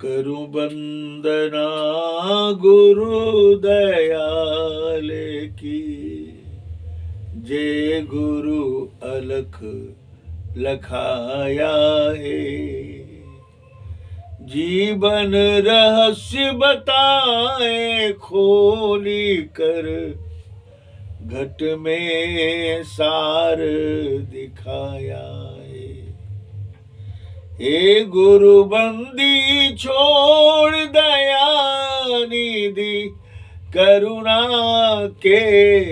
करूं वंदना गुरु दयाल की, जय गुरु अलख लखाया है। जीवन रहस्य बताए खोली कर, घट में सार दिखाया है। हे गुरु बंदी छोड़ दया निधि, करुणा के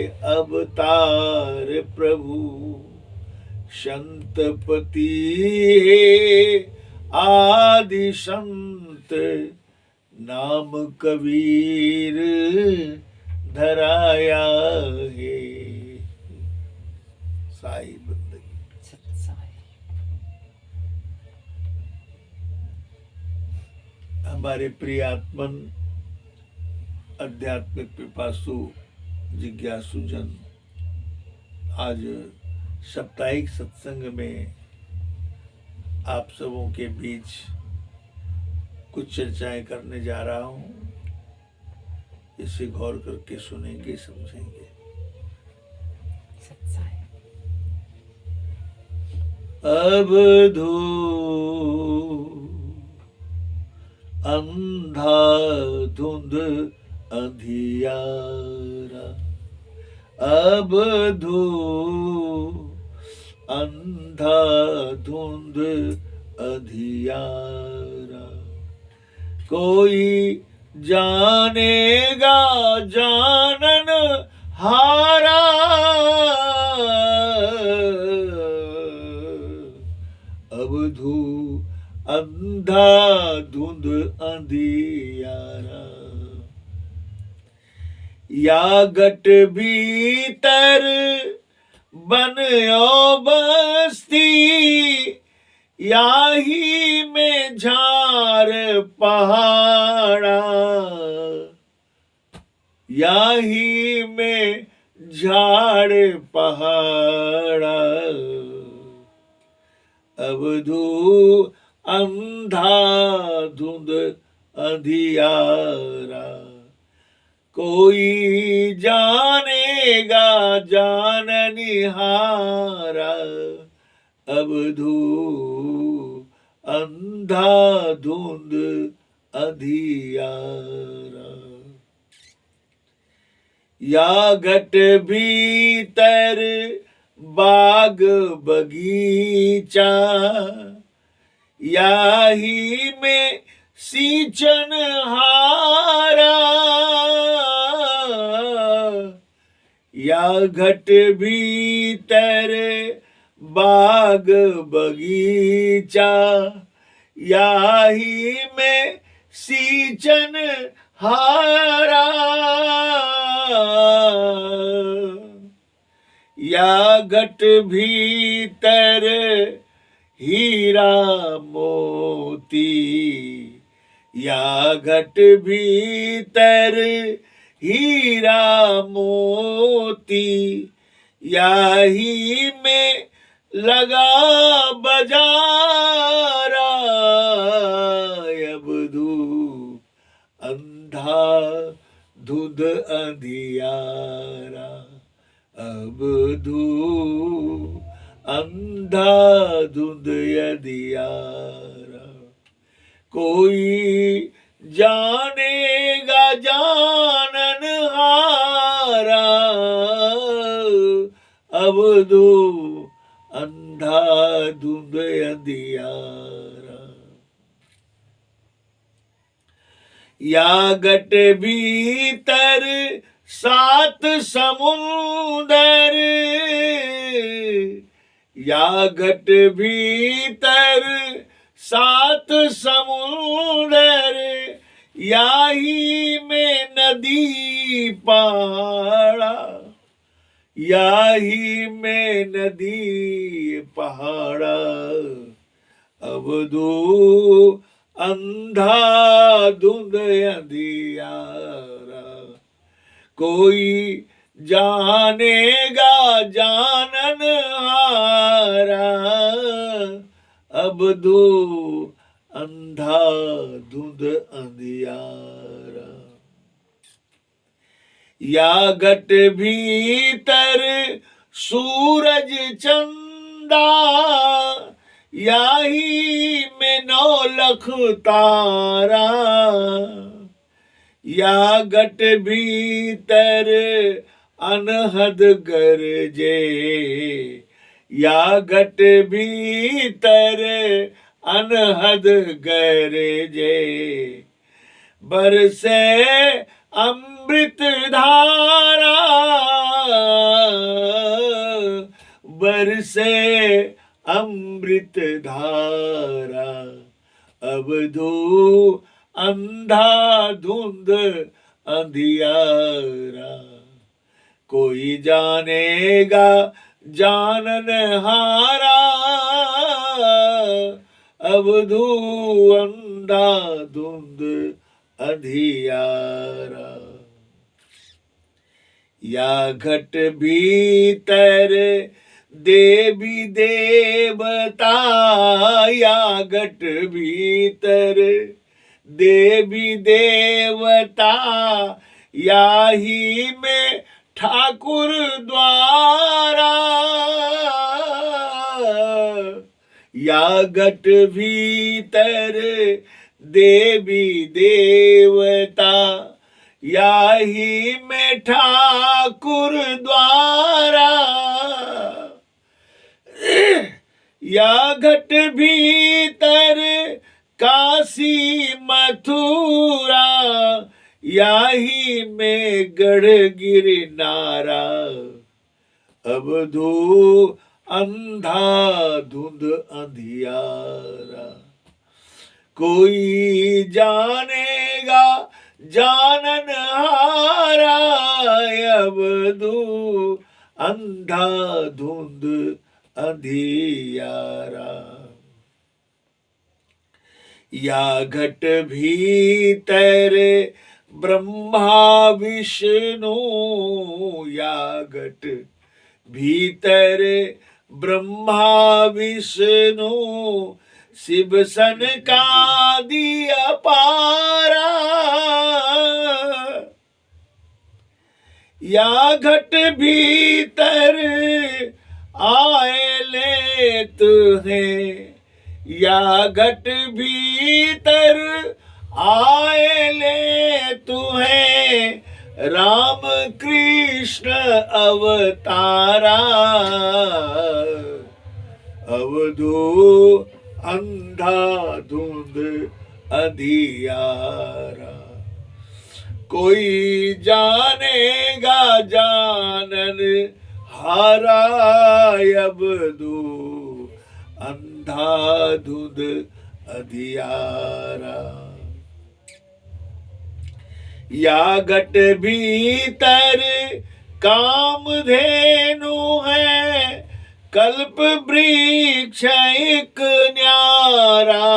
अवतार प्रभु। संतपति आदि संत, नाम कबीर धराया है। साई बंदगी। हमारे प्रिय आत्मन आध्यात्मिक पिपासु जिज्ञासु जन, आज साप्ताहिक सत्संग में आप सबों के बीच कुछ चर्चाएं करने जा रहा हूं। इसे गौर करके सुनेंगे, समझेंगे। अवधू अंधा धुंध अंधियारा, अवधू अंधा धुंध अंधियारा। कोई जानेगा जानन हारा, अवधू अंधा धुंध अंधियारा। या गट भीतर बनो बस्ती, याही में झार पहाड़ा, याही में झाड़ पहाड़ा। अवधू अंधा धुंध अंधियारा। कोई जानेगा जाननिहारा, अवधू अंधा धुंध अंधियारा। या घट भीतर बाग बगीचा, याही में सींचन हारा। या घट भीतर बाग बगीचा, याही में सींचन हारा। या घट भीतर हीरा मोती, या घट भीतर हीरा मोती। याही में लगा बजारा, अवधू अंधा धुंध अंधियारा। अवधू अंधा धुंध अंधियारा। कोई जानेगा जानन हारा, अवधू अंधा धुंध अंधियारा। या घट भीतर सात समुंदर, या घट भीतर सात समुंदर। याही में नदी पहाड़ा, याही में नदी पहाड़ा। अवधू अंधा धुंध अंधियारा। कोई जानेगा जानन हारा, अवधू अंधाधुंध अंधियारा। या घट भीतर सूरज चंदा, याही में 9 लख तारा। या घट भीतर अनहद गरजे, या घट भीतर अनहद गरजे। बरसे अमृत धारा, बरसे अमृत धारा। अवधू अंधाधुंध अंधियारा। कोई जानेगा जाननहारा, अवधू अंधाधुंध अंधियारा। या घट भीतर देवी देवता, या घट भीतर देवी देवता। याही में ठाकुर द्वारा, या घट भीतर देवी देवता। याही में ठाकुर द्वारा। या घट भीतर काशी मथुरा, याही में गढ़ गिरनारा। अवधू अंधाधुंध अंधियारा। कोई जानेगा जाननहारा, अवधू अंधाधुंध अंधियारा। या घट भीतर ब्रह्मा विष्णु, या घट भीतर ब्रह्मा विष्णु। शिव सनकादि अपारा। या घट भीतर आए लेत हैं, या घट भीतर आए ले तुम्हें। राम कृष्ण अवतारा। अवधू अंधाधुंध अंधियारा। कोई जानेगा जानन हारा, अवधू अंधाधुंध अंधियारा। या घट भीतर कामधेनु है, कल्प वृक्ष एक न्यारा।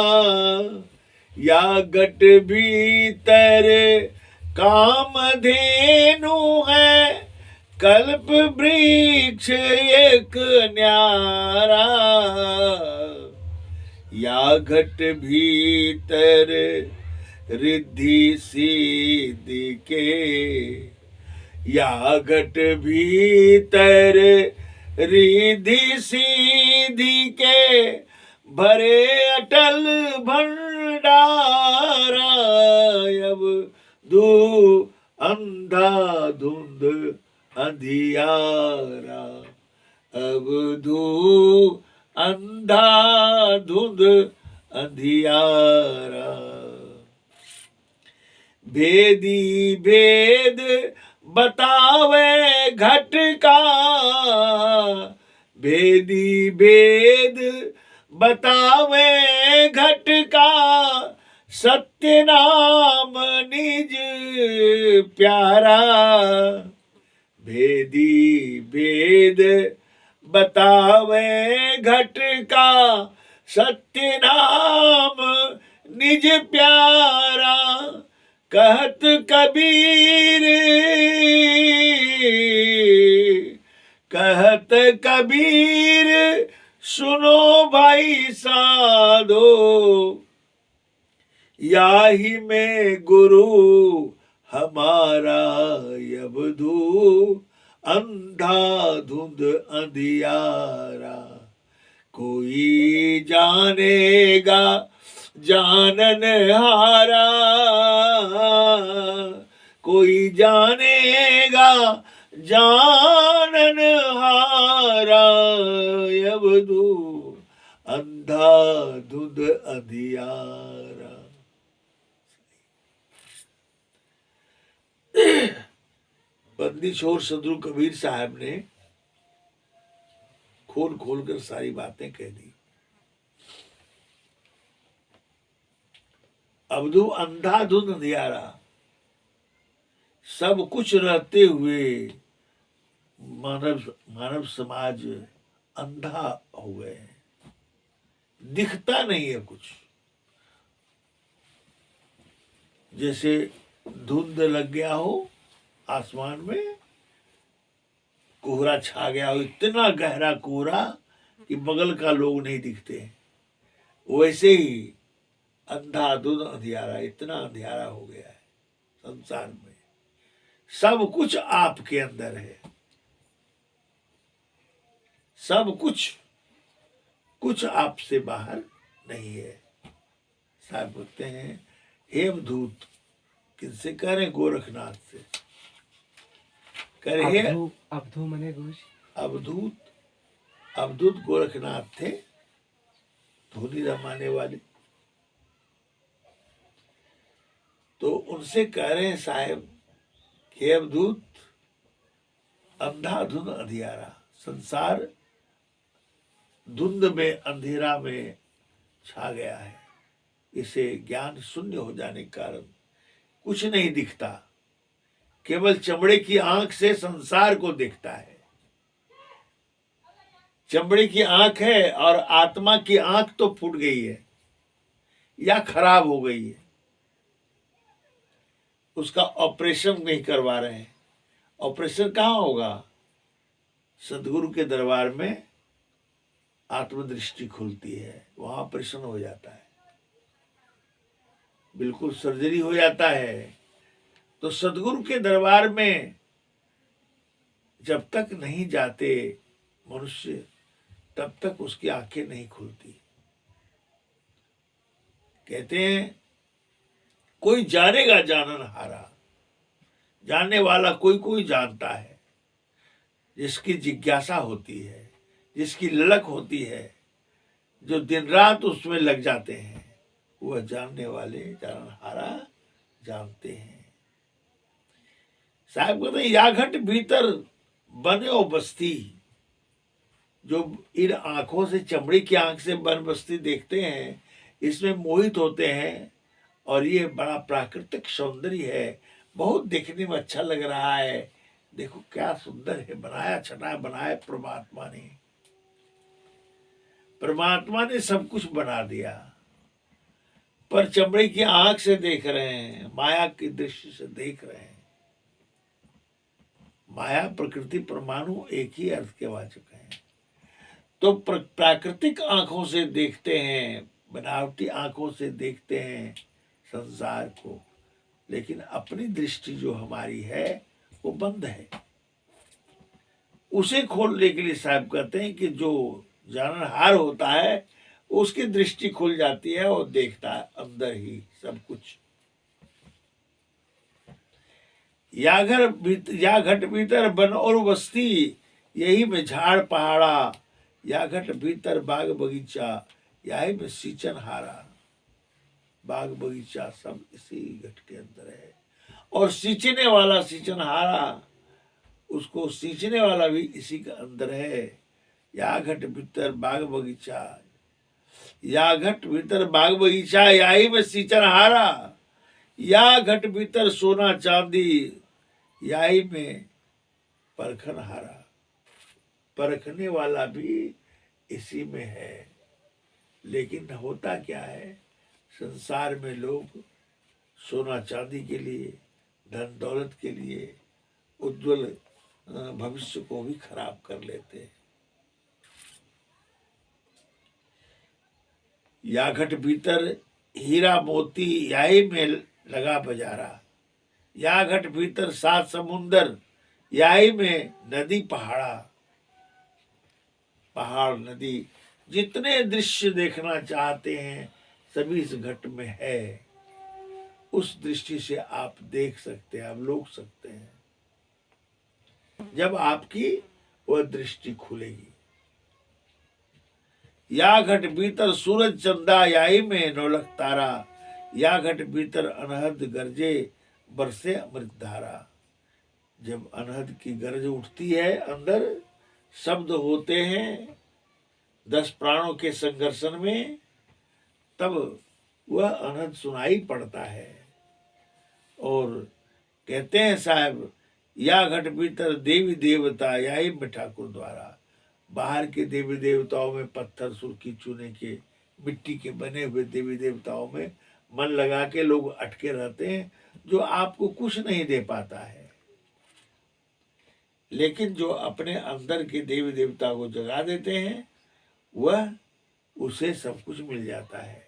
या घट भीतर कामधेनु है, कल्प वृक्ष एक न्यारा। या घट भीतर रिद्धि सिद्धि के, या घट भीतर रिद्धि सिद्धि के। भरे अटल भंडारा, अवधू अंधाधुंध अंधियारा। अवधू अंधाधुंध अंधियारा। भेदी भेद बतावे घट का, भेदी भेद बतावे घट का। सत्य नाम निज प्यारा। भेदी भेद बतावे घट का, सत्य नाम निज प्यारा। कहत कबीर, कहत कबीर सुनो भाई साधो। याही में गुरु हमारा यबधू अंधाधुंध अंधियारा। कोई जानेगा जानन हारा, कोई जानेगा जानन हारा, यबधू अंधाधुंध अंधियारा। बंदी छोर सदगुरु कबीर साहब ने खोल खोल कर सारी बातें कह दी। अवधू अंधाधुंध अंधियारा, सब कुछ रहते हुए मानव समाज अंधा हो गए, दिखता नहीं है कुछ। जैसे धुंध लग गया हो आसमान में, कोहरा छा गया हो, इतना गहरा कोहरा कि बगल का लोग नहीं दिखते, वैसे ही अंधाधुंध अंधियारा, इतना अंधियारा हो गया है संसार में। सब कुछ आपके अंदर है, सब कुछ आपसे बाहर नहीं है। साहब बोलते हैं हे अवधूत, किनसे कह रहे? गोरखनाथ से कह रहे हैं। अवधू मने गुरुजी, अवधूत गोरखनाथ थे, धोनी रमाने वाले। तो उनसे कह रहे हैं साहब हे अवधूत, अंधाधुंध अंधियारा, संसार धुंध में अंधेरा में छा गया है। इसे ज्ञान शून्य हो जाने के कारण कुछ नहीं दिखता, केवल चमड़े की आंख से संसार को देखता है। चमड़े की आंख है और आत्मा की आंख तो फूट गई है या खराब हो गई है, उसका ऑपरेशन नहीं करवा रहे हैं। ऑपरेशन कहाँ होगा? सदगुरु के दरबार में आत्मदृष्टि खुलती है, वहां ऑपरेशन हो जाता है, बिल्कुल सर्जरी हो जाता है। तो सदगुरु के दरबार में जब तक नहीं जाते मनुष्य, तब तक उसकी आंखें नहीं खुलती। कहते हैं कोई जानेगा जानन हारा, जानने वाला कोई कोई जानता है, जिसकी जिज्ञासा होती है, जिसकी ललक होती है, जो दिन रात उसमें लग जाते हैं, वह जानने वाले जानन हारा जानते हैं। साहब कहते हैं या घट भीतर बने बस्ती, जो इन आंखों से, चमड़ी की आंख से बन बस्ती देखते हैं, इसमें मोहित होते हैं, और ये बड़ा प्राकृतिक सौंदर्य है, बहुत देखने में अच्छा लग रहा है, देखो क्या सुंदर है, बनाया छटा बनाया परमात्मा ने। परमात्मा ने सब कुछ बना दिया, पर चमड़े की आंख से देख रहे हैं, माया की दृष्टि से देख रहे हैं। माया प्रकृति परमाणु एक ही अर्थ के वाचक हैं। तो प्राकृतिक आंखों से देखते हैं, बनावटी आंखों से देखते हैं संसार को, लेकिन अपनी दृष्टि जो हमारी है वो बंद है। उसे खोलने के लिए साहब कहते हैं कि जो जाननहार होता है उसकी दृष्टि खुल जाती है और देखता है अंदर ही सब कुछ। या घट भीतर बन और बस्ती, यही में झाड़ पहाड़ा, या घट भीतर बाग बगीचा, यही में सींचन हारा। बाग बगीचा सब इसी घट के अंदर है, और सींचने वाला सींचनहारा, उसको सींचने वाला भी इसी के अंदर है। या घट भीतर बाग बगीचा, या घट भीतर बाग बगीचा, यही में सींचनहारा। या घट भीतर सोना चांदी, यही में परखन हारा। परखने वाला भी इसी में है, लेकिन होता क्या है, संसार में लोग सोना चांदी के लिए, धन दौलत के लिए उज्जवल भविष्य को भी खराब कर लेते हैं। या घट भीतर हीरा मोती याही में लगा बजारा, या घट भीतर सात समुंदर, याही में नदी पहाड़ा। पहाड़ नदी जितने दृश्य देखना चाहते हैं सभी इस घट में है। उस दृष्टि से आप देख सकते हैं, आप लोग सकते हैं, जब आपकी वह दृष्टि खुलेगी। या घट भीतर सूरज चंदा, याही में नौलख तारा, या घट भीतर अनहद गरजे, बरसे अमृत धारा। जब अनहद की गरज उठती है, अंदर शब्द होते हैं 10 प्राणों के संघर्षण में, तब वह अनहद सुनाई पड़ता है। और कहते हैं साहब, या घट भीतर देवी देवता, याही में ठाकुर द्वारा। बाहर के देवी देवताओं में पत्थर, सुर्खी, चूने के, मिट्टी के बने हुए देवी देवताओं में मन लगा के लोग अटके रहते हैं, जो आपको कुछ नहीं दे पाता है। लेकिन जो अपने अंदर के देवी देवता को जगा देते हैं, वह उसे सब कुछ मिल जाता है।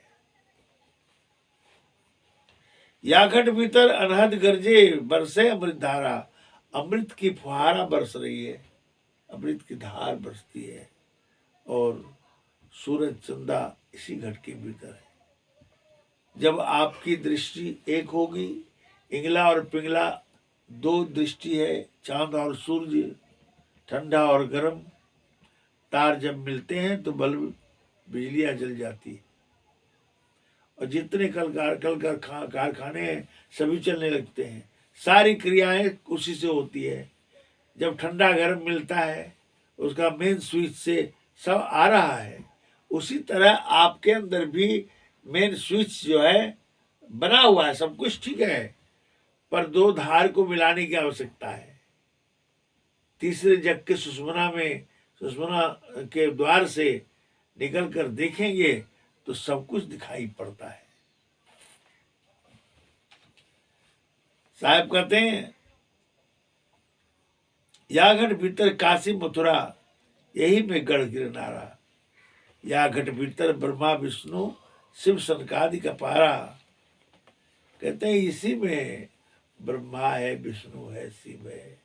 या घट भीतर अनहद गरजे, बरसे अमृत धारा। अमृत की फुहारा बरस रही है, अमृत की धार बरसती है, और सूरज चंदा इसी घट के भीतर है। जब आपकी दृष्टि एक होगी, इंगला और पिंगला 2 दृष्टि है, चांद और सूर्य, ठंडा और गर्म, तार जब मिलते हैं तो बल्ब बिजलियां जल जाती है, और जितने कारखाने हैं सभी चलने लगते हैं। सारी क्रियाएं उसी से होती है। जब ठंडा गर्म मिलता है, उसका मेन स्विच से सब आ रहा है। उसी तरह आपके अंदर भी मेन स्विच जो है बना हुआ है, सब कुछ ठीक है, पर 2 धार को मिलाने की आवश्यकता है। तीसरे जग के सुषुम्ना में, सुषुम्ना के द्वार से निकल कर देखेंगे तो सब कुछ दिखाई पड़ता है। साहब कहते हैं, या घट भीतर काशी मथुरा, यही में गढ़ गिरनारा। या घट भीतर ब्रह्मा विष्णु शिव सनकादि का पारा। कहते हैं इसी में ब्रह्मा है, विष्णु है, शिव है।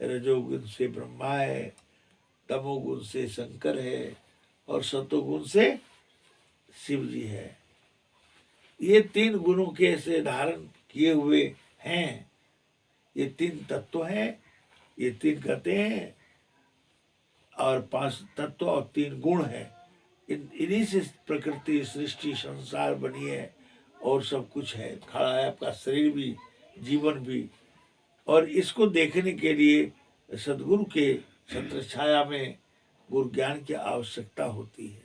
रजोगुण से ब्रह्मा है, तमोगुण से शंकर है, और सतोगुण से शिव जी है। ये 3 गुणों के ऐसे धारण किए हुए हैं। ये 3 तत्व हैं, ये 3 कहते हैं, और 5 तत्व और 3 गुण हैं। इन्हीं से प्रकृति, सृष्टि, संसार बनी है, और सब कुछ है, खड़ा है आपका शरीर भी, जीवन भी। और इसको देखने के लिए सदगुरु के छत्र छाया में गुरु ज्ञान की आवश्यकता होती है।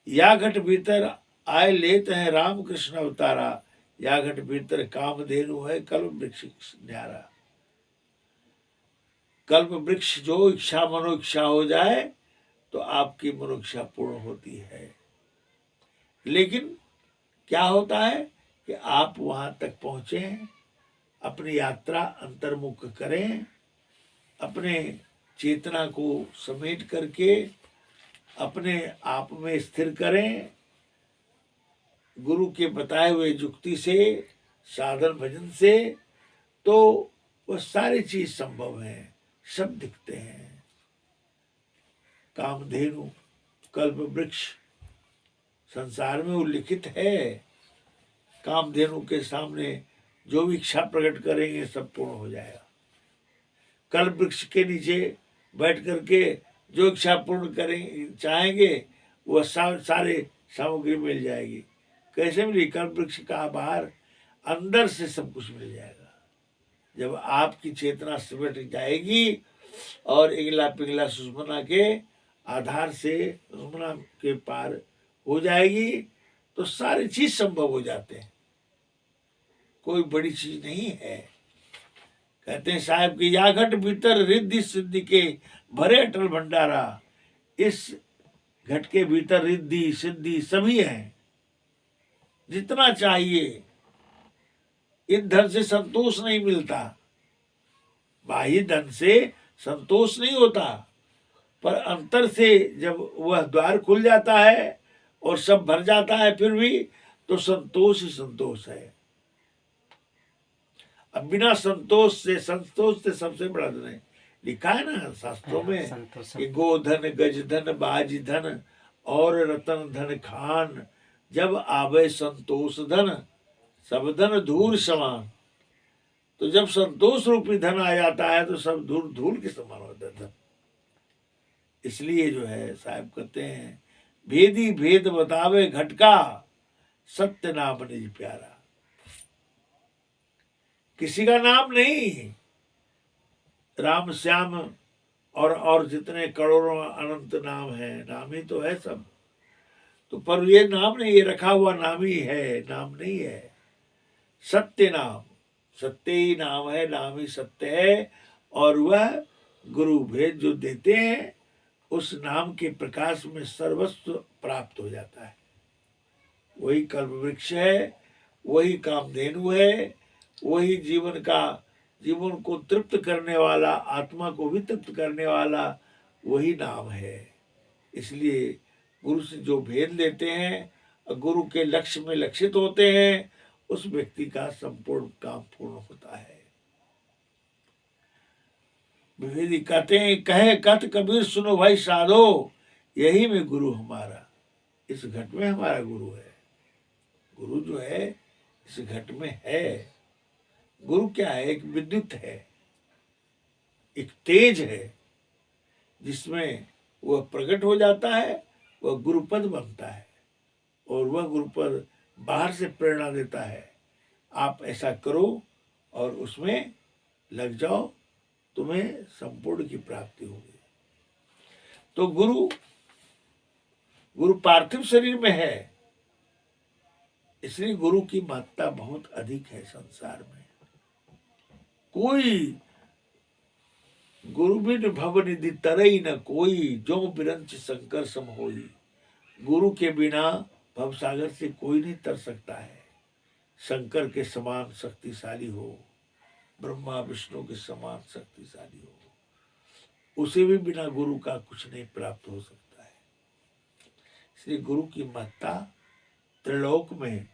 या घट भीतर आए लेत है राम कृष्ण अवतारा, या घट भीतर कामधेनु है कल्प वृक्ष न्यारा। कल्प वृक्ष जो इच्छा मनोइच्छा हो जाए तो आपकी मनोइच्छा पूर्ण होती है। लेकिन क्या होता है कि आप वहां तक पहुंचे, अपनी यात्रा अंतर्मुख करें, अपने चेतना को समेट करके अपने आप में स्थिर करें, गुरु के बताए हुए युक्ति से, साधन भजन से, तो वह सारी चीज संभव है, सब दिखते हैं। कामधेनु, कल्प वृक्ष संसार में उल्लिखित है। कामधेनु के सामने जो भी इच्छा प्रकट करेंगे सब पूर्ण हो जाएगा। कल्प वृक्ष के नीचे बैठ करके जो इच्छा पूर्ण करेंगे चाहेंगे वह सारे सामग्री मिल जाएगी। कैसे मिली? कल्प वृक्ष का बाहर अंदर से सब कुछ मिल जाएगा। जब आपकी चेतना सिमट जाएगी और इगला पिघला सुषुम्ना के आधार से सुषुम्ना के पार हो जाएगी तो सारी चीज संभव हो जाते हैं। कोई बड़ी चीज नहीं है। कहते हैं साहब की या घट भीतर रिद्धि सिद्धि के भरे अटल भंडारा। इस घट के भीतर रिद्धि सिद्धि सभी है, जितना चाहिए। इन धन से संतोष नहीं मिलता, बाह्य धन से संतोष नहीं होता, पर अंतर से जब वह द्वार खुल जाता है और सब भर जाता है फिर भी, तो संतोष ही संतोष है। अब बिना संतोष से सबसे बड़ा धन है। लिखा है ना शास्त्रों में कि गोधन गजधन बाजधन और रतन धन खान, जब आवे संतोष धन सब धन धूल समान। तो जब संतोष रूपी धन आ जाता है तो सब धूल धूल के समान होता है धन। इसलिए जो है साहब कहते हैं, भेदी भेद बतावे घटका, सत्य नाम निज प्यारा। किसी का नाम नहीं, राम श्याम और जितने करोड़ों अनंत नाम है, नाम ही तो है सब। तो पर ये नाम नहीं, ये रखा हुआ नाम ही है, नाम नहीं है। सत्य नाम, सत्य ही नाम है, नाम ही सत्य है। और वह गुरु भेद जो देते हैं, उस नाम के प्रकाश में सर्वस्व प्राप्त हो जाता है। वही कल्प वृक्ष है, वही कामधेनु है, वही जीवन को तृप्त करने वाला, आत्मा को भी तृप्त करने वाला वही नाम है। इसलिए गुरु से जो भेद लेते हैं, गुरु के लक्ष्य में लक्षित होते हैं, उस व्यक्ति का संपूर्ण काम पूर्ण होता है। विवेदी कहते हैं, कहे कथ कबीर सुनो भाई साधो, यही में गुरु हमारा। इस घट में हमारा गुरु है। गुरु जो है इस घट में है। गुरु क्या है? एक विद्युत है, एक तेज है, जिसमें वह प्रकट हो जाता है, वह गुरुपद बनता है। और वह गुरुपद बाहर से प्रेरणा देता है, आप ऐसा करो और उसमें लग जाओ, तुम्हें संपूर्ण की प्राप्ति होगी। तो गुरु पार्थिव शरीर में है, इसलिए गुरु की महत्ता बहुत अधिक है संसार में। कोई गुरु बिन भव निधि तरई न कोई, जो बिरंच शंकर सम होई। गुरु के बिना भव सागर से कोई नहीं तर सकता है। शंकर के समान शक्तिशाली हो, ब्रह्मा विष्णु के समान शक्तिशाली हो, उसे भी बिना गुरु का कुछ नहीं प्राप्त हो सकता है। इसलिए गुरु की महत्ता त्रिलोक में,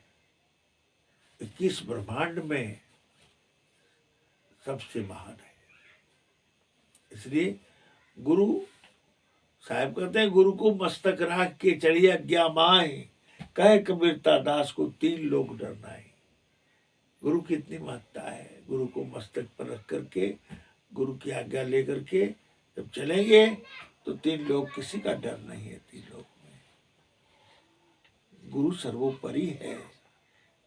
21 ब्रह्मांड में सबसे महान है। इसलिए गुरु साहब कहते हैं, गुरु को मस्तक राख के चढ़ी आज्ञा माए, कहे कबीरता दास को 3 लोग डरनाए। गुरु की इतनी महत्ता है। गुरु को मस्तक पर रख करके, गुरु की आज्ञा लेकर के जब चलेंगे तो 3 लोग, किसी का डर नहीं है 3 लोग में। गुरु सर्वोपरि है।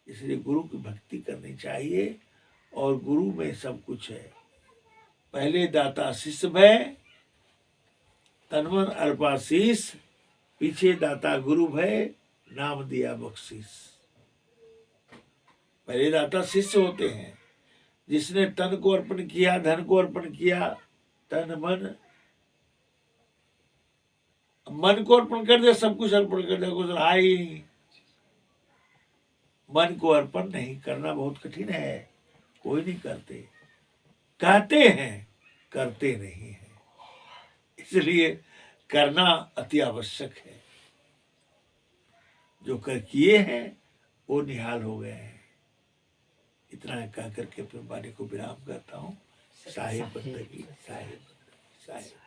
इसलिए गुरु की भक्ति करनी चाहिए, और गुरु में सब कुछ है। पहले दाता शिष्य भय, तनमन अर्पाशीष, पीछे दाता गुरु भय, नाम दिया बख्शीश। पहले दाता शिष्य होते हैं, जिसने तन को अर्पण किया, धन को अर्पण किया, तन मन को अर्पण कर दिया, सब कुछ अर्पण कर दिया, कुछ रहा ही नहीं। मन को अर्पण नहीं करना बहुत कठिन है, कोई नहीं करते, कहते हैं करते नहीं है। इसलिए करना अति आवश्यक है। जो कर किए हैं वो निहाल हो गए हैं। इतना कह करके अपने वाणी को विराम करता हूँ। साहिब बंदगी, साहिब साहिब।